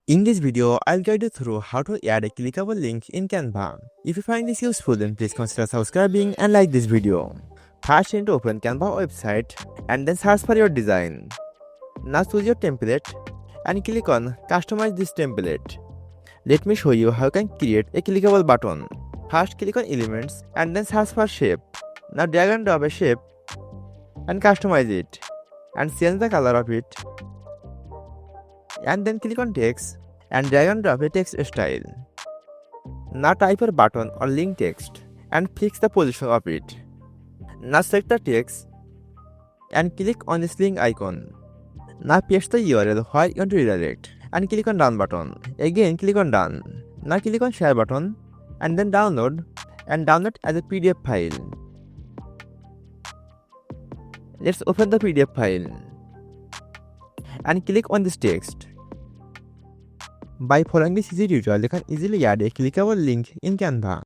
In this video, I'll guide you through how to add a clickable link in Canva. If you find this useful, then please consider subscribing and like this video. First, you need to open Canva website and then search for your design. Now choose your template and click on Customize this template. Let me show you how you can create a clickable button. First, click on Elements and then search for Shape. Now drag and drop a shape and customize it and change the color of it. And then click on Text and drag and drop a text style. Now type your button or link text and fix the position of it. Now select the text and click on this link icon. Now paste the URL where you want to redirect and click on Done button. Again click on Done. Now click on Share button and then Download and download as a PDF file. Let's open the PDF file and click on this text. By following this easy tutorial, you can easily add a clickable link in Canva.